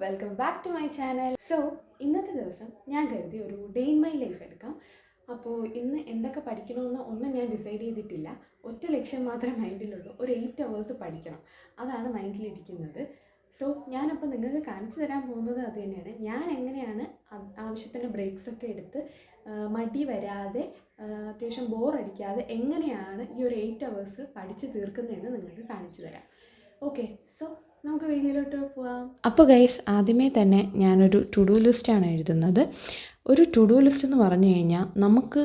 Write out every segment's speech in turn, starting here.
Welcome back to my channel. ഇന്നത്തെ ദിവസം ഞാൻ കരുതി ഒരു ഡേ ഇൻ മൈ ലൈഫ് എടുക്കാം. അപ്പോൾ ഇന്ന് എന്തൊക്കെ പഠിക്കണമെന്ന് ഒന്നും ഞാൻ ഡിസൈഡ് ചെയ്തിട്ടില്ല. ഒറ്റ ലക്ഷ്യം മാത്രമേ മൈൻഡിലുള്ളൂ, ഒരു 8 hours പഠിക്കണം. അതാണ് മൈൻഡിലിരിക്കുന്നത്. ഞാനപ്പോൾ നിങ്ങൾക്ക് കാണിച്ചു തരാൻ പോകുന്നത് അത് തന്നെയാണ്. ഞാൻ എങ്ങനെയാണ് ആവശ്യത്തിന് ബ്രേക്സൊക്കെ എടുത്ത് മടി വരാതെ അത്യാവശ്യം ബോറടിക്കാതെ എങ്ങനെയാണ് ഈ ഒരു 8 hours പഠിച്ച് തീർക്കുന്നതെന്ന് നിങ്ങൾക്ക് കാണിച്ചു തരാം. ഓക്കെ, നമുക്ക് വീഡിയോയിലോട്ട് പോവാം. അപ്പോൾ ഗൈസ്, ആദ്യമേ തന്നെ ഞാനൊരു ടു ഡു ലിസ്റ്റാണ് എഴുതുന്നത്. ഒരു ടു ഡു ലിസ്റ്റ് എന്ന് പറഞ്ഞു കഴിഞ്ഞാൽ നമുക്ക്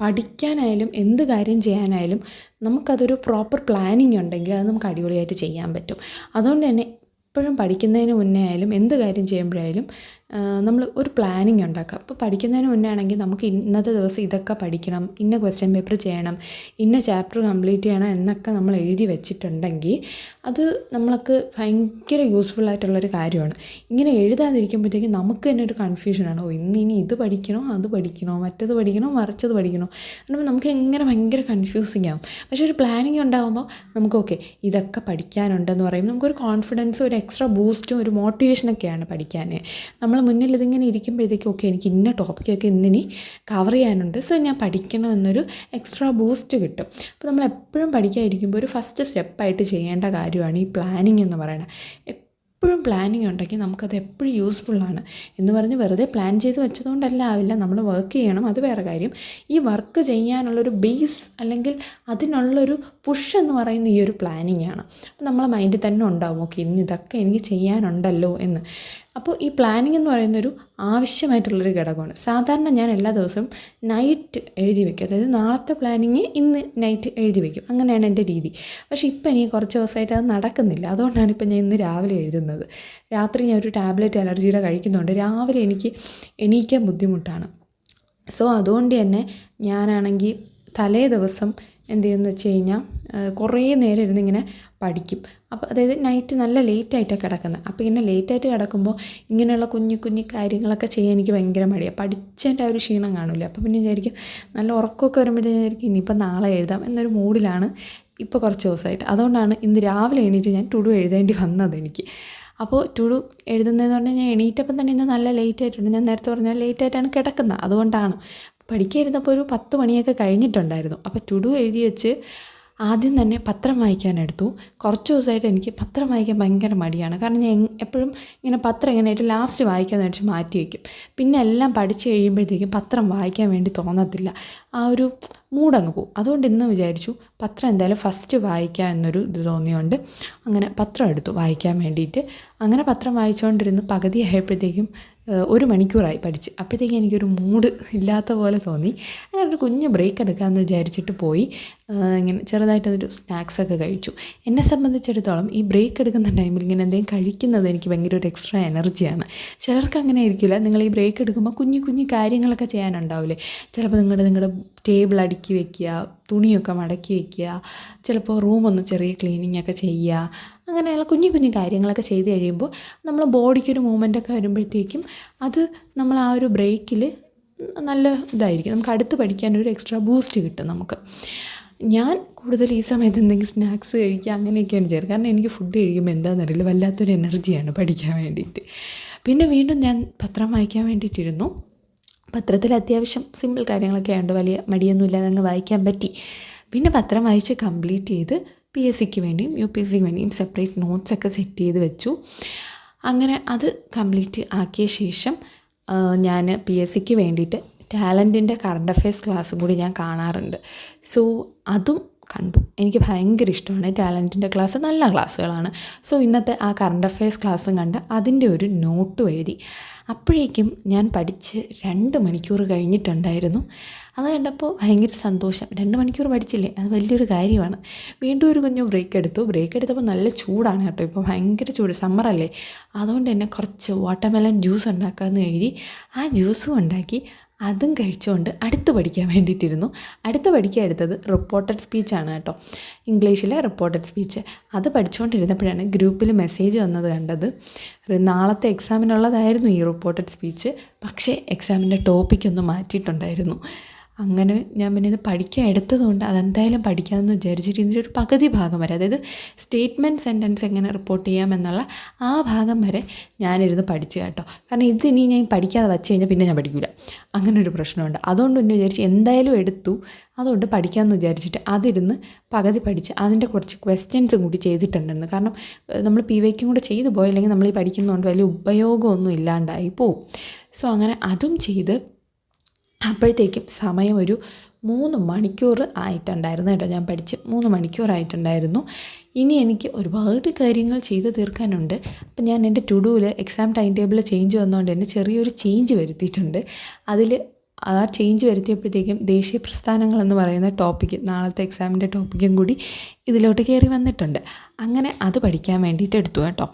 പഠിക്കാനായാലും എന്ത് കാര്യം ചെയ്യാനായാലും നമുക്കതൊരു പ്രോപ്പർ പ്ലാനിങ് ഉണ്ടെങ്കിൽ അത് നമുക്ക് അടിപൊളിയായിട്ട് ചെയ്യാൻ പറ്റും. അതുകൊണ്ട് തന്നെ എപ്പോഴും പഠിക്കുന്നതിന് മുന്നേ ആയാലും എന്ത് കാര്യം ചെയ്യുമ്പോഴായാലും നമ്മൾ ഒരു പ്ലാനിങ് ഉണ്ടാക്കുക. അപ്പോൾ പഠിക്കുന്നതിന് മുന്നേ ആണെങ്കിൽ നമുക്ക് ഇന്നത്തെ ദിവസം ഇതൊക്കെ പഠിക്കണം, ഇന്ന ക്വസ്റ്റ്യൻ പേപ്പർ ചെയ്യണം, ഇന്ന ചാപ്റ്റർ കംപ്ലീറ്റ് ചെയ്യണം എന്നൊക്കെ നമ്മൾ എഴുതി വെച്ചിട്ടുണ്ടെങ്കിൽ അത് നമ്മൾക്ക് ഭയങ്കര യൂസ്ഫുള്ളായിട്ടുള്ളൊരു കാര്യമാണ്. ഇങ്ങനെ എഴുതാതിരിക്കുമ്പോഴത്തേക്കും നമുക്ക് തന്നെ ഒരു കൺഫ്യൂഷനാണ്. ഇനി ഇത് പഠിക്കണോ, അത് പഠിക്കണോ, മറ്റത് പഠിക്കണോ, മറിച്ചത് പഠിക്കണോ, അപ്പോൾ നമുക്ക് എങ്ങനെ ഭയങ്കര കൺഫ്യൂസിങ് ആവും. പക്ഷേ ഒരു പ്ലാനിങ് ഉണ്ടാകുമ്പോൾ നമുക്ക് ഓക്കെ ഇതൊക്കെ പഠിക്കാനുണ്ടെന്ന് പറയുമ്പോൾ നമുക്കൊരു കോൺഫിഡൻസും ഒരു എക്സ്ട്രാ ബൂസ്റ്റും ഒരു മോട്ടിവേഷനൊക്കെയാണ് പഠിക്കാൻ. നമ്മൾ മുന്നിൽ ഇതിങ്ങനെ ഇരിക്കുമ്പോഴത്തേക്കും ഓക്കെ എനിക്ക് ഇന്ന ടോപ്പിക്കൊക്കെ ഇന്നിനി കവർ ചെയ്യാനുണ്ട്, ഞാൻ പഠിക്കണം എന്നൊരു എക്സ്ട്രാ ബൂസ്റ്റ് കിട്ടും. അപ്പോൾ നമ്മൾ എപ്പോഴും പഠിക്കാതിരിക്കുമ്പോൾ ഒരു ഫസ്റ്റ് സ്റ്റെപ്പായിട്ട് ചെയ്യേണ്ട കാര്യമാണ് ഈ പ്ലാനിങ് എന്ന് പറയുന്നത്. എപ്പോഴും പ്ലാനിങ് ഉണ്ടെങ്കിൽ നമുക്കത് എപ്പോഴും യൂസ്ഫുള്ളാണ് എന്ന് പറഞ്ഞ് വെറുതെ പ്ലാൻ ചെയ്ത് വെച്ചതുകൊണ്ടല്ല ആവില്ല, നമ്മൾ വർക്ക് ചെയ്യണം, അത് വേറെ കാര്യം. ഈ വർക്ക് ചെയ്യാനുള്ളൊരു ബേസ് അല്ലെങ്കിൽ അതിനുള്ളൊരു പുഷ് എന്ന് പറയുന്ന ഈ ഒരു പ്ലാനിങ് ആണ്. അപ്പോൾ നമ്മളെ മൈൻഡിൽ തന്നെ ഉണ്ടാവും ഓക്കെ ഇന്ന് ഇതൊക്കെ എനിക്ക് ചെയ്യാനുണ്ടല്ലോ എന്ന്. അപ്പോൾ ഈ പ്ലാനിങ് എന്ന് പറയുന്നൊരു ആവശ്യമായിട്ടുള്ളൊരു ഘടകമാണ്. സാധാരണ ഞാൻ എല്ലാ ദിവസവും നൈറ്റ് എഴുതി വയ്ക്കും, അതായത് നാളത്തെ പ്ലാനിങ് ഇന്ന് നൈറ്റ് എഴുതി വയ്ക്കും, അങ്ങനെയാണ് എൻ്റെ രീതി. പക്ഷേ ഇപ്പം എനിക്ക് കുറച്ച് ദിവസമായിട്ട് അത് നടക്കുന്നില്ല. അതുകൊണ്ടാണ് ഇപ്പം ഞാൻ ഇന്ന് രാവിലെ എഴുതുന്നത്. രാത്രി ഞാൻ ഒരു ടാബ്ലറ്റ് അലർജിയുടെ കഴിക്കുന്നുണ്ട്, രാവിലെ എനിക്ക് എണീക്കാൻ ബുദ്ധിമുട്ടാണ്. അതുകൊണ്ട് തന്നെ ഞാനാണെങ്കിൽ തലേ ദിവസം എന്ത് ചെയ്യുമെന്ന് വെച്ച് കഴിഞ്ഞാൽ കുറേ നേരം ഇരുന്നിങ്ങനെ പഠിക്കും. അപ്പോൾ അതായത് നൈറ്റ് നല്ല ലേറ്റായിട്ടാണ് കിടക്കുന്നത്. അപ്പോൾ ഇങ്ങനെ ലേറ്റായിട്ട് കിടക്കുമ്പോൾ ഇങ്ങനെയുള്ള കുഞ്ഞു കുഞ്ഞു കാര്യങ്ങളൊക്കെ ചെയ്യാൻ എനിക്ക് ഭയങ്കര മടിയാണ്. പഠിച്ചതിൻ്റെ ആ ഒരു ക്ഷീണം കാണില്ല. അപ്പോൾ പിന്നെ വിചാരിക്കും നല്ല ഉറക്കമൊക്കെ വരുമ്പോഴത്തേക്കും വിചാരിക്കും ഇനിയിപ്പോൾ നാളെ എഴുതാം എന്നൊരു മൂഡിലാണ് ഇപ്പോൾ കുറച്ച് ദിവസമായിട്ട്. അതുകൊണ്ടാണ് ഇന്ന് രാവിലെ എണീറ്റ് ഞാൻ ടു ഡു എഴുതേണ്ടി വന്നത് എനിക്ക്. അപ്പോൾ ടു ഡു എഴുതുന്നതെന്ന് പറഞ്ഞാൽ ഞാൻ എണീറ്റപ്പം തന്നെ ഇന്ന് നല്ല ലേറ്റ് ആയിട്ടുണ്ട്. ഞാൻ നേരത്തെ പറഞ്ഞാൽ ലേറ്റായിട്ടാണ് കിടക്കുന്നത്, അതുകൊണ്ടാണ്. പഠിക്കാതിരുന്നപ്പോൾ ഒരു 10 മണിയൊക്കെ കഴിഞ്ഞിട്ടുണ്ടായിരുന്നു. അപ്പോൾ ടു ഡു എഴുതി വെച്ച് ആദ്യം തന്നെ പത്രം വായിക്കാനെടുത്തു. കുറച്ച് ദിവസമായിട്ട് എനിക്ക് പത്രം വായിക്കാൻ ഭയങ്കര മടിയാണ്. കാരണം ഞാൻ എപ്പോഴും ഇങ്ങനെ പത്രം ഇങ്ങനെ ഏറ്റവും ലാസ്റ്റ് വായിക്കാമെന്ന് വെച്ച് മാറ്റി വയ്ക്കും. പിന്നെ എല്ലാം പഠിച്ച് കഴിയുമ്പോഴത്തേക്കും പത്രം വായിക്കാൻ വേണ്ടി തോന്നത്തില്ല, ആ ഒരു മൂടങ്ങ് പോവും. അതുകൊണ്ട് ഇന്ന് വിചാരിച്ചു പത്രം എന്തായാലും ഫസ്റ്റ് വായിക്കാം എന്നൊരു ഇത് തോന്നിയുകൊണ്ട് അങ്ങനെ പത്രം എടുത്തു വായിക്കാൻ വേണ്ടിയിട്ട്. അങ്ങനെ പത്രം വായിച്ചുകൊണ്ടിരുന്ന് പകുതി ആയപ്പോഴത്തേക്കും 1 മണിക്കൂറായി പഠിച്ച്. അപ്പോഴത്തേക്കും എനിക്കൊരു മൂഡ് ഇല്ലാത്ത പോലെ തോന്നി. അങ്ങനെ ഒരു കുഞ്ഞ് ബ്രേക്ക് എടുക്കാമെന്ന് വിചാരിച്ചിട്ട് പോയി ഇങ്ങനെ ചെറുതായിട്ടൊരു സ്നാക്സൊക്കെ കഴിച്ചു. എന്നെ സംബന്ധിച്ചിടത്തോളം ഈ ബ്രേക്ക് എടുക്കുന്ന ടൈമിൽ ഇങ്ങനെ എന്തെങ്കിലും കഴിക്കുന്നത് എനിക്ക് ഭയങ്കര ഒരു എക്സ്ട്രാ എനർജിയാണ്. ചിലർക്ക് അങ്ങനെ ആയിരിക്കില്ല. നിങ്ങൾ ഈ ബ്രേക്ക് എടുക്കുമ്പോൾ കുഞ്ഞു കുഞ്ഞു കാര്യങ്ങളൊക്കെ ചെയ്യാനുണ്ടാവില്ലേ. ചിലപ്പോൾ നിങ്ങളുടെ ടേബിൾ അടുക്കി വയ്ക്കുക, തുണിയൊക്കെ മടക്കി വയ്ക്കുക, ചിലപ്പോൾ റൂമൊന്ന് ചെറിയ ക്ലീനിങ് ഒക്കെ ചെയ്യുക, അങ്ങനെയുള്ള കുഞ്ഞു കുഞ്ഞു കാര്യങ്ങളൊക്കെ ചെയ്ത് കഴിയുമ്പോൾ നമ്മൾ ബോഡിക്കൊരു മൂവ്മെൻറ്റൊക്കെ വരുമ്പോഴത്തേക്കും അത് നമ്മൾ ആ ഒരു ബ്രേക്കിൽ നല്ല ഇതായിരിക്കും, നമുക്ക് അടുത്ത് പഠിക്കാനൊരു എക്സ്ട്രാ ബൂസ്റ്റ് കിട്ടും നമുക്ക്. ഞാൻ കൂടുതൽ ഈ സമയത്ത് എന്തെങ്കിലും സ്നാക്സ് കഴിക്കുക അങ്ങനെയൊക്കെയാണ് ചെയ്യാറ്. കാരണം എനിക്ക് ഫുഡ് കഴിക്കുമ്പോൾ എന്താണെന്നറിയില്ല, വല്ലാത്തൊരു എനർജിയാണ് പഠിക്കാൻ വേണ്ടിയിട്ട്. പിന്നെ വീണ്ടും ഞാൻ പത്രം വായിക്കാൻ വേണ്ടിയിട്ടിരുന്നു. പത്രത്തിൽ അത്യാവശ്യം സിമ്പിൾ കാര്യങ്ങളൊക്കെ ഉണ്ട്, വലിയ മടിയൊന്നും ഇല്ലാതെ അങ്ങ് വായിക്കാൻ പറ്റി. പിന്നെ പത്രം വായിച്ച് കംപ്ലീറ്റ് ചെയ്ത് PSCക്ക് വേണ്ടിയും UPSCക്ക് വേണ്ടിയും സെപ്പറേറ്റ് നോട്ട്സൊക്കെ സെറ്റ് ചെയ്ത് വെച്ചു. അങ്ങനെ അത് കംപ്ലീറ്റ് ആക്കിയ ശേഷം ഞാൻ PSCക്ക് വേണ്ടിയിട്ട് ടാലൻറ്റിൻ്റെ കറണ്ട് അഫെയർസ് ക്ലാസ്സും കൂടി ഞാൻ കാണാറുണ്ട്. അതും കണ്ടു. എനിക്ക് ഭയങ്കര ഇഷ്ടമാണ് ടാലൻറ്റിൻ്റെ ക്ലാസ്, നല്ല ക്ലാസ്സുകളാണ്. ഇന്നത്തെ ആ കറണ്ട് അഫെയർസ് ക്ലാസ്സും കണ്ട് അതിൻ്റെ ഒരു നോട്ടും എഴുതി. അപ്പോഴേക്കും ഞാൻ പഠിച്ച് 2 മണിക്കൂർ കഴിഞ്ഞിട്ടുണ്ടായിരുന്നു. അത് കണ്ടപ്പോൾ ഭയങ്കര സന്തോഷം. 2 മണിക്കൂർ പഠിച്ചില്ലേ, അത് വലിയൊരു കാര്യമാണ്. വീണ്ടും ഒരു കുഞ്ഞു ബ്രേക്ക് എടുത്തപ്പോൾ നല്ല ചൂടാണ് കേട്ടോ, ഇപ്പോൾ ഭയങ്കര ചൂട്, സമ്മറല്ലേ. അതുകൊണ്ട് തന്നെ കുറച്ച് വാട്ടർമെലൺ ജ്യൂസ് ഉണ്ടാക്കാമെന്ന് എഴുതി. ആ ജ്യൂസും ഉണ്ടാക്കി അതും കഴിച്ചുകൊണ്ട് അടുത്ത് പഠിക്കാൻ വേണ്ടിയിട്ടിരുന്നു. അടുത്ത് പഠിക്കാൻ എടുത്തത് റിപ്പോർട്ടഡ് സ്പീച്ചാണ് കേട്ടോ, ഇംഗ്ലീഷിലെ റിപ്പോർട്ടഡ് സ്പീച്ച്. അത് പഠിച്ചുകൊണ്ടിരുന്നപ്പോഴാണ് ഗ്രൂപ്പിൽ മെസ്സേജ് വന്നത് കണ്ടത്. നാളത്തെ എക്സാമിനുള്ളതായിരുന്നു ഈ റിപ്പോർട്ടഡ് സ്പീച്ച്, പക്ഷേ എക്സാമിൻ്റെ ടോപ്പിക്കൊന്ന് മാറ്റിയിട്ടുണ്ടായിരുന്നു. അങ്ങനെ ഞാൻ പിന്നെ ഇത് പഠിക്കാൻ എടുത്തതുകൊണ്ട് അതെന്തായാലും പഠിക്കാമെന്ന് വിചാരിച്ചിട്ട് ഇതിൻ്റെ ഒരു പകുതി ഭാഗം വരെ, അതായത് സ്റ്റേറ്റ്മെൻറ്റ് സെൻറ്റൻസ് എങ്ങനെ റിപ്പോർട്ട് ചെയ്യാമെന്നുള്ള ആ ഭാഗം വരെ ഞാനിരുന്ന് പഠിച്ചു കേട്ടോ. കാരണം ഇതിനി ഞാൻ പഠിക്കാതെ വച്ച് കഴിഞ്ഞാൽ പിന്നെ ഞാൻ പഠിക്കില്ല, അങ്ങനെ ഒരു പ്രശ്നമുണ്ട്. അതുകൊണ്ട് പിന്നെ വിചാരിച്ച് എന്തായാലും എടുത്തു, അതുകൊണ്ട് പഠിക്കാമെന്ന് വിചാരിച്ചിട്ട് അതിരുന്ന് പകുതി പഠിച്ച് അതിൻ്റെ കുറച്ച് ക്വസ്റ്റ്യൻസും കൂടി ചെയ്തിട്ടുണ്ടായിരുന്നു. കാരണം നമ്മൾ PYQ കൂടെ ചെയ്തു പോയില്ലെങ്കിൽ നമ്മൾ ഈ പഠിക്കുന്നതുകൊണ്ട് വലിയ ഉപയോഗമൊന്നും ഇല്ലാണ്ടായി പോവും. സോ അങ്ങനെ അതും ചെയ്ത് അപ്പോഴത്തേക്കും സമയം ഒരു 3 മണിക്കൂർ ആയിട്ടുണ്ടായിരുന്നു കേട്ടോ. ഞാൻ പഠിച്ച് 3 മണിക്കൂറായിട്ടുണ്ടായിരുന്നു. ഇനി എനിക്ക് ഒരുപാട് കാര്യങ്ങൾ ചെയ്ത് തീർക്കാനുണ്ട്. അപ്പം ഞാൻ എൻ്റെ ടു ഡൂവിൽ എക്സാം ടൈം ടേബിൾ ചേഞ്ച് വന്നതുകൊണ്ട് തന്നെ ചെറിയൊരു ചേഞ്ച് വരുത്തിയിട്ടുണ്ട്. അതിൽ ആ ചേഞ്ച് വരുത്തിയപ്പോഴത്തേക്കും ദേശീയ പ്രസ്ഥാനങ്ങളെന്ന് പറയുന്ന ടോപ്പിക്ക്, നാളത്തെ എക്സാമിൻ്റെ ടോപ്പിക്കും കൂടി ഇതിലോട്ട് കയറി വന്നിട്ടുണ്ട്. അങ്ങനെ അത് പഠിക്കാൻ വേണ്ടിയിട്ട് എടുത്തു കേട്ടോ.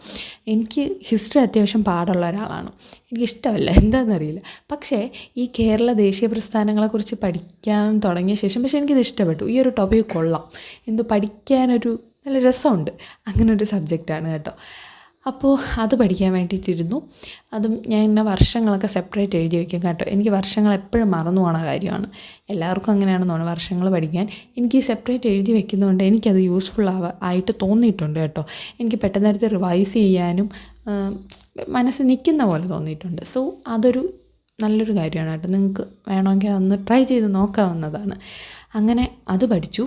എനിക്ക് ഹിസ്റ്ററി അത്യാവശ്യം പാടുള്ള ഒരാളാണ്, എനിക്കിഷ്ടമല്ല എന്താണെന്നറിയില്ല. പക്ഷേ ഈ കേരള ദേശീയ പ്രസ്ഥാനങ്ങളെക്കുറിച്ച് പഠിക്കാൻ തുടങ്ങിയ ശേഷം പക്ഷേ എനിക്കിത് ഇഷ്ടപ്പെട്ടു. ഈ ഒരു ടോപ്പിക്ക് കൊള്ളാം, എന്തോ പഠിക്കാനൊരു നല്ല രസമുണ്ട്, അങ്ങനെ ഒരു സബ്ജക്റ്റാണ് കേട്ടോ. അപ്പോൾ അത് പഠിക്കാൻ വേണ്ടിയിട്ടിരുന്നു. അതും ഞാൻ ഇങ്ങനെ വർഷങ്ങളൊക്കെ സെപ്പറേറ്റ് എഴുതി വയ്ക്കും കേട്ടോ. എനിക്ക് വർഷങ്ങൾ എപ്പോഴും മറന്നു പോകുന്ന കാര്യമാണ്, എല്ലാവർക്കും അങ്ങനെയാണെന്ന് തോന്നുന്നു വർഷങ്ങൾ പഠിക്കാൻ. എനിക്ക് ഈ സെപ്പറേറ്റ് എഴുതി വെക്കുന്നതുകൊണ്ട് എനിക്കത് യൂസ്ഫുൾ ആയിട്ട് തോന്നിയിട്ടുണ്ട് കേട്ടോ. എനിക്ക് പെട്ടെന്ന് റിവൈസ് ചെയ്യാനും മനസ്സിൽ നിൽക്കുന്ന പോലെ തോന്നിയിട്ടുണ്ട്. സോ അതൊരു നല്ലൊരു കാര്യമാണ് കേട്ടോ. നിങ്ങൾക്ക് വേണമെങ്കിൽ അതൊന്ന് ട്രൈ ചെയ്ത് നോക്കാവുന്നതാണ്. അങ്ങനെ അത് പഠിച്ചു.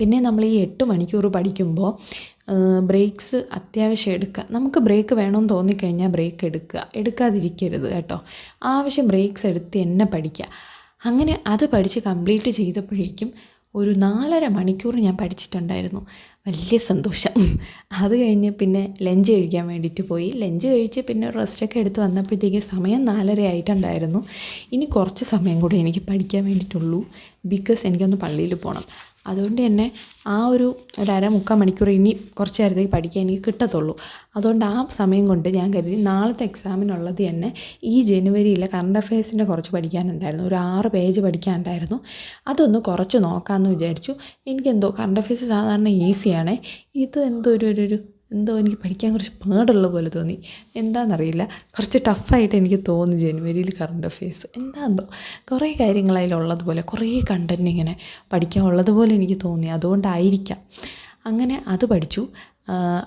പിന്നെ നമ്മൾ ഈ 8 മണിക്കൂർ പഠിക്കുമ്പോൾ ബ്രേക്സ് അത്യാവശ്യം എടുക്കുക. നമുക്ക് ബ്രേക്ക് വേണമെന്ന് തോന്നിക്കഴിഞ്ഞാൽ ബ്രേക്ക് എടുക്കാതിരിക്കരുത് കേട്ടോ. ആവശ്യം ബ്രേക്സ് എടുത്ത് തന്നെ പഠിക്കുക. അങ്ങനെ അത് പഠിച്ച് കംപ്ലീറ്റ് ചെയ്തപ്പോഴേക്കും ഒരു 4.5 മണിക്കൂർ ഞാൻ പഠിച്ചിട്ടുണ്ടായിരുന്നു. വലിയ സന്തോഷം. അത് കഴിഞ്ഞ് പിന്നെ ലഞ്ച് കഴിക്കാൻ വേണ്ടിയിട്ട് പോയി. ലഞ്ച് കഴിച്ച് പിന്നെ റെസ്റ്റൊക്കെ എടുത്ത് വന്നപ്പോഴത്തേക്കും സമയം 4:30 ആയിട്ടുണ്ടായിരുന്നു. ഇനി കുറച്ച് സമയം കൂടെ എനിക്ക് പഠിക്കാൻ വേണ്ടിയിട്ടുള്ളൂ, ബിക്കോസ് എനിക്കൊന്ന് പള്ളിയിൽ പോകണം. അതുകൊണ്ട് തന്നെ ആ ഒരു 1.5-3 മണിക്കൂർ ഇനി കുറച്ച് നേരത്തേക്ക് പഠിക്കാൻ എനിക്ക് കിട്ടത്തുള്ളൂ. അതുകൊണ്ട് ആ സമയം കൊണ്ട് ഞാൻ കരുതി നാളത്തെ എക്സാമിനുള്ളത് തന്നെ ഈ ജനുവരിയിലെ കറണ്ട് അഫയേഴ്സിൻ്റെ കുറച്ച് പഠിക്കാനുണ്ടായിരുന്നു. ഒരു 6 പേജ് പഠിക്കാനുണ്ടായിരുന്നു. അതൊന്ന് കുറച്ച് നോക്കാമെന്ന് വിചാരിച്ചു. എനിക്കെന്തോ കറണ്ട് അഫയേഴ്സ് സാധാരണ ഈസിയാണേ, ഇത് എന്തോ എനിക്ക് പഠിക്കാൻ കുറച്ച് പാടുള്ള പോലെ തോന്നി. എന്താണെന്നറിയില്ല, കുറച്ച് ടഫായിട്ട് എനിക്ക് തോന്നി ജനുവരിയിൽ കറണ്ട് അഫയേഴ്സ്. എന്താണെന്നോ കുറേ കാര്യങ്ങൾ അതിലുള്ളതുപോലെ, കുറേ കണ്ടൻറ്റ് ഇങ്ങനെ പഠിക്കാനുള്ളതുപോലെ എനിക്ക് തോന്നി, അതുകൊണ്ടായിരിക്കാം. അങ്ങനെ അത് പഠിച്ചു.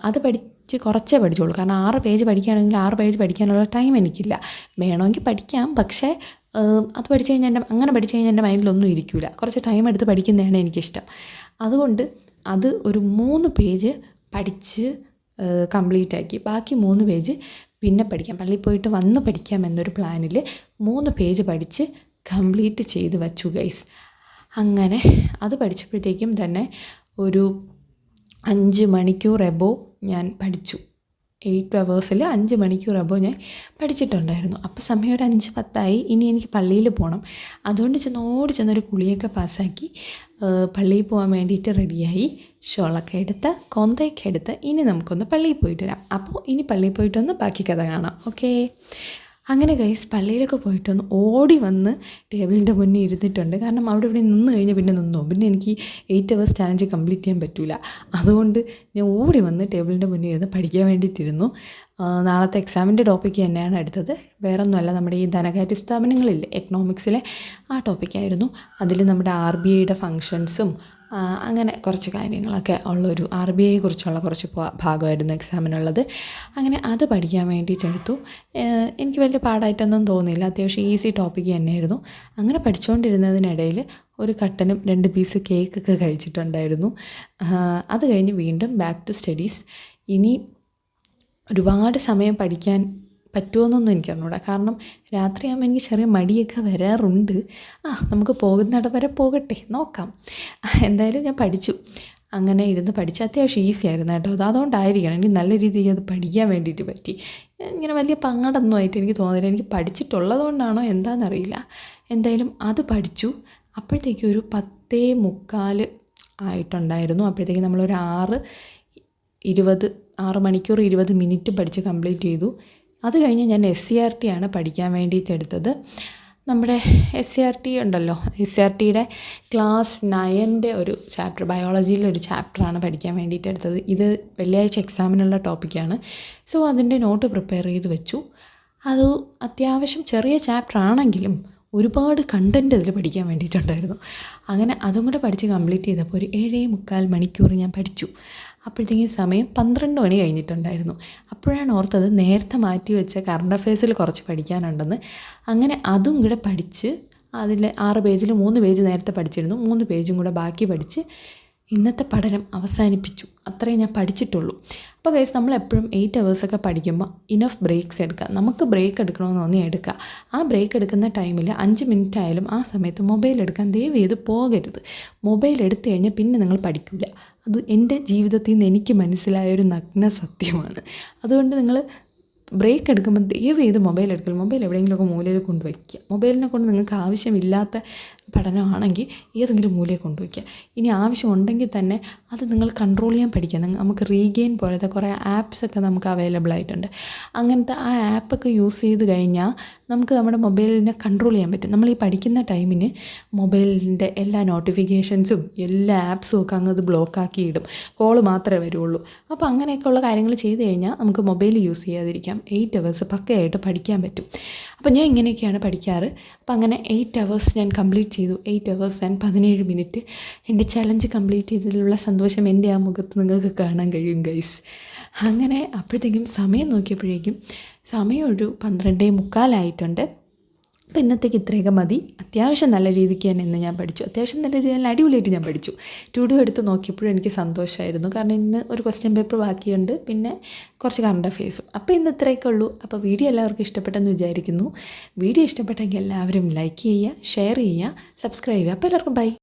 അത് പഠിച്ച് കുറച്ചേ പഠിച്ചുള്ളൂ. കാരണം 6 പേജ് പഠിക്കുകയാണെങ്കിൽ 6 പേജ് പഠിക്കാനുള്ള ടൈം എനിക്കില്ല. വേണമെങ്കിൽ പഠിക്കാം, പക്ഷേ അത് പഠിച്ചു കഴിഞ്ഞാൽ അങ്ങനെ പഠിച്ചു കഴിഞ്ഞാൽ എൻ്റെ മൈൻഡിലൊന്നും ഇരിക്കില്ല. കുറച്ച് ടൈം എടുത്ത് പഠിക്കുന്നതാണ് എനിക്കിഷ്ടം. അതുകൊണ്ട് അത് ഒരു 3 പേജ് പഠിച്ച് കംപ്ലീറ്റ് ആക്കി. ബാക്കി 3 പേജ് പിന്നെ പഠിക്കാം, പള്ളിയിൽ പോയിട്ട് വന്ന് പഠിക്കാം എന്നൊരു പ്ലാനിൽ 3 പേജ് പഠിച്ച് കംപ്ലീറ്റ് ചെയ്ത് വച്ചു ഗൈസ്. അങ്ങനെ അത് പഠിച്ചപ്പോഴത്തേക്കും തന്നെ ഒരു 5 മണിക്കൂർ എബോവ് ഞാൻ പഠിച്ചു. 8 അവേഴ്സിൽ 5 മണിക്കൂർ എബോവ് ഞാൻ പഠിച്ചിട്ടുണ്ടായിരുന്നു. അപ്പോൾ സമയം ഒരു 5:10 ഇനി എനിക്ക് പള്ളിയിൽ പോകണം. അതുകൊണ്ട് ചെന്നൊരു കുളിയൊക്കെ പാസ്സാക്കി പള്ളിയിൽ പോകാൻ വേണ്ടിയിട്ട് റെഡിയായി. ഷോളൊക്കെ എടുത്ത് കൊന്തയൊക്കെ എടുത്ത് ഇനി നമുക്കൊന്ന് പള്ളിയിൽ പോയിട്ട് വരാം. അപ്പോൾ ഇനി പള്ളിയിൽ പോയിട്ടൊന്ന് ബാക്കി കഥ കാണാം. ഓക്കേ, അങ്ങനെ ഗൈസ് പള്ളിയിലൊക്കെ പോയിട്ടൊന്ന് ഓടി വന്ന് ടേബിളിൻ്റെ മുന്നിൽ ഇരുന്നിട്ടുണ്ട്. കാരണം അവിടെ ഇവിടെ നിന്ന് കഴിഞ്ഞാൽ പിന്നെ പിന്നെ എനിക്ക് 8 അവേഴ്സ് ചാലഞ്ച് കംപ്ലീറ്റ് ചെയ്യാൻ പറ്റില്ല. അതുകൊണ്ട് ഞാൻ ഓടി വന്ന് ടേബിളിൻ്റെ മുന്നിൽ ഇരുന്ന് പഠിക്കാൻ വേണ്ടിയിട്ടിരുന്നു. നാളത്തെ എക്സാമിൻ്റെ ടോപ്പിക്ക് തന്നെയാണ് എടുത്തത്. വേറൊന്നുമല്ല, നമ്മുടെ ഈ ധനകാര്യ സ്ഥാപനങ്ങളില്ലേ, എക്കണോമിക്സിലെ ആ ടോപ്പിക്കായിരുന്നു. അതിൽ നമ്മുടെ RBIയുടെ ഫങ്ഷൻസും അങ്ങനെ കുറച്ച് കാര്യങ്ങളൊക്കെ ഉള്ളൊരു RBIയെ കുറിച്ചുള്ള കുറച്ച് ഭാഗമായിരുന്നു എക്സാമിനുള്ളത്. അങ്ങനെ അത് പഠിക്കാൻ വേണ്ടിയിട്ടെടുത്തു. എനിക്ക് വലിയ പാടായിട്ടൊന്നും തോന്നിയില്ല, അത്യാവശ്യം ഈസി ടോപ്പിക്ക് തന്നെയായിരുന്നു. അങ്ങനെ പഠിച്ചുകൊണ്ടിരുന്നതിനിടയിൽ ഒരു കട്ടനും 2 പീസ് കേക്കൊക്കെ കഴിച്ചിട്ടുണ്ടായിരുന്നു. അത് കഴിഞ്ഞ് വീണ്ടും ബാക്ക് ടു സ്റ്റഡീസ്. ഇനി ഒരുപാട് സമയം പഠിക്കാൻ പറ്റുമോയെന്നൊന്നും എനിക്കറിഞ്ഞൂടാ. കാരണം രാത്രിയാകുമ്പോൾ എനിക്ക് ചെറിയ മടിയൊക്കെ വരാറുണ്ട്. നമുക്ക് പോകുന്നിടം വരെ പോകട്ടെ, നോക്കാം. എന്തായാലും ഞാൻ പഠിച്ചു. അങ്ങനെ ഇരുന്ന് പഠിച്ച് അത്യാവശ്യം ഈസി ആയിരുന്നു കേട്ടോ. അതുകൊണ്ടായിരിക്കണം എനിക്ക് നല്ല രീതിയിൽ അത് പഠിക്കാൻ വേണ്ടിയിട്ട് പറ്റി. ഇങ്ങനെ വലിയ പാടൊന്നും ആയിട്ട് എനിക്ക് തോന്നില്ല. എനിക്ക് പഠിച്ചിട്ടുള്ളത് കൊണ്ടാണോ എന്താണെന്നറിയില്ല. എന്തായാലും അത് പഠിച്ചു. അപ്പോഴത്തേക്കും ഒരു 10:45 ആയിട്ടുണ്ടായിരുന്നു. അപ്പോഴത്തേക്കും നമ്മളൊരു 6 മണിക്കൂർ 20 മിനിറ്റ് പഠിച്ച് കംപ്ലീറ്റ് ചെയ്തു. അത് കഴിഞ്ഞ് ഞാൻ SCERT ആണ് പഠിക്കാൻ വേണ്ടിയിട്ട് എടുത്തത്. നമ്മുടെ SCERT ഉണ്ടല്ലോ, SCERTയുടെ ക്ലാസ് 9ൻ്റെ ഒരു ചാപ്റ്റർ, ബയോളജിയിലെ ഒരു ചാപ്റ്ററാണ് പഠിക്കാൻ വേണ്ടിയിട്ട് എടുത്തത്. ഇത് വെള്ളിയാഴ്ച എക്സാമിനുള്ള ടോപ്പിക്കാണ്. സോ അതിൻ്റെ നോട്ട് പ്രിപ്പയർ ചെയ്ത് വെച്ചു. അത് അത്യാവശ്യം ചെറിയ ചാപ്റ്റർ ആണെങ്കിലും ഒരുപാട് കണ്ടൻറ്റ് അതിൽ പഠിക്കാൻ വേണ്ടിയിട്ടുണ്ടായിരുന്നു. അങ്ങനെ അതും കൂടെ പഠിച്ച് കംപ്ലീറ്റ് ചെയ്തപ്പോൾ ഒരു 7.25 മണിക്കൂർ ഞാൻ പഠിച്ചു. അപ്പോഴത്തേക്കും സമയം 12 മണി കഴിഞ്ഞിട്ടുണ്ടായിരുന്നു. അപ്പോഴാണ് ഓർത്തത് നേരത്തെ മാറ്റി വെച്ച കറണ്ട് അഫയേഴ്സിൽ കുറച്ച് പഠിക്കാനുണ്ടെന്ന്. അങ്ങനെ അതും കൂടെ പഠിച്ച് അതിൽ 6 പേജിൽ 3 പേജ് നേരത്തെ പഠിച്ചിരുന്നു, 3 പേജും കൂടെ ബാക്കി പഠിച്ച് ഇന്നത്തെ പഠനം അവസാനിപ്പിച്ചു. അത്രയും ഞാൻ പഠിച്ചിട്ടുള്ളൂ. അപ്പോൾ ഗൈസ്, നമ്മളെപ്പോഴും 8 ഹവേഴ്സൊക്കെ പഠിക്കുമ്പോൾ ഇനഫ് ബ്രേക്സ് എടുക്കുക. നമുക്ക് ബ്രേക്ക് എടുക്കണമെന്ന് തോന്നി എടുക്കുക. ആ ബ്രേക്ക് എടുക്കുന്ന ടൈമിൽ 5 മിനിറ്റ് ആയാലും ആ സമയത്ത് മൊബൈൽ എടുക്കാൻ ദയവ് ചെയ്ത് പോകരുത്. മൊബൈൽ എടുത്തു കഴിഞ്ഞാൽ പിന്നെ നിങ്ങൾ പഠിക്കില്ല. അത് എൻ്റെ ജീവിതത്തിൽ നിന്ന് എനിക്ക് മനസ്സിലായൊരു നഗ്ന സത്യമാണ്. അതുകൊണ്ട് നിങ്ങൾ ബ്രേക്ക് എടുക്കുമ്പോൾ ദയവ് ചെയ്ത് മൊബൈൽ എടുക്കൽ. മൊബൈൽ എവിടെയെങ്കിലുമൊക്കെ മൂലയിൽ കൊണ്ടുവയ്ക്കുക. മൊബൈലിനെ കൊണ്ട് നിങ്ങൾക്ക് ആവശ്യമില്ലാത്ത പഠനമാണെങ്കിൽ ഏതെങ്കിലും മൂലയിൽ കൊണ്ടുവയ്ക്കുക. ഇനി ആവശ്യമുണ്ടെങ്കിൽ തന്നെ അത് നിങ്ങൾ കൺട്രോൾ ചെയ്യാൻ പഠിക്കുക. നമുക്ക് റീഗെയിൻ പോലത്തെ കുറേ ആപ്സൊക്കെ നമുക്ക് അവൈലബിൾ ആയിട്ടുണ്ട്. അങ്ങനത്തെ ആ ആപ്പൊക്കെ യൂസ് ചെയ്ത് കഴിഞ്ഞാൽ നമുക്ക് നമ്മുടെ മൊബൈലിനെ കൺട്രോൾ ചെയ്യാൻ പറ്റും. നമ്മൾ ഈ പഠിക്കുന്ന ടൈമിന് മൊബൈലിൻ്റെ എല്ലാ നോട്ടിഫിക്കേഷൻസും എല്ലാ ആപ്സും ഒക്കെ അങ്ങ് ബ്ലോക്കാക്കി ഇടും. കോൾ മാത്രമേ വരുള്ളൂ. അപ്പോൾ അങ്ങനെയൊക്കെയുള്ള കാര്യങ്ങൾ ചെയ്ത് കഴിഞ്ഞാൽ നമുക്ക് മൊബൈൽ യൂസ് ചെയ്യാതിരിക്കാം. 8 ഹവേഴ്സ് പക്കയായിട്ട് പഠിക്കാൻ പറ്റും. അപ്പോൾ ഞാൻ ഇങ്ങനെയൊക്കെയാണ് പഠിക്കാറ്. അപ്പോൾ അങ്ങനെ 8 ഹവേഴ്സ് ഞാൻ കംപ്ലീറ്റ് ചെയ്തു. 8 ഹവേഴ്സ് ആൻഡ് 17 മിനിറ്റ്. എൻ്റെ ചലഞ്ച് കംപ്ലീറ്റ് ചെയ്തതിലുള്ള സന്തോഷം എൻ്റെ ആ മുഖത്ത് നിങ്ങൾക്ക് കാണാൻ കഴിയും ഗൈസ്. അങ്ങനെ അപ്പോഴത്തേക്കും സമയം നോക്കിയപ്പോഴേക്കും സമയം ഒരു 12:45 ആയിട്ടുണ്ട്. അപ്പോൾ ഇന്നത്തേക്ക് ഇത്രയൊക്കെ മതി. അത്യാവശ്യം നല്ല രീതിക്ക് തന്നെ ഇന്ന് ഞാൻ പഠിച്ചു. അത്യാവശ്യം നല്ല രീതിയിൽ നല്ല അടിപൊളിയായിട്ട് ഞാൻ പഠിച്ചു. ടു എടുത്ത് നോക്കിയപ്പോഴും എനിക്ക് സന്തോഷമായിരുന്നു. കാരണം ഇന്ന് ഒരു ക്വസ്റ്റ്യൻ പേപ്പർ ബാക്കിയുണ്ട്, പിന്നെ കുറച്ച് കറണ്ട് അഫയേഴ്സും. അപ്പോൾ ഇന്ന് ഇത്രയൊക്കെ ഉള്ളൂ. അപ്പോൾ വീഡിയോ എല്ലാവർക്കും ഇഷ്ടപ്പെട്ടെന്ന് വിചാരിക്കുന്നു. വീഡിയോ ഇഷ്ടപ്പെട്ടെങ്കിൽ എല്ലാവരും ലൈക്ക് ചെയ്യുക, ഷെയർ ചെയ്യുക, സബ്സ്ക്രൈബ് ചെയ്യുക. അപ്പോൾ എല്ലാവർക്കും ബൈ.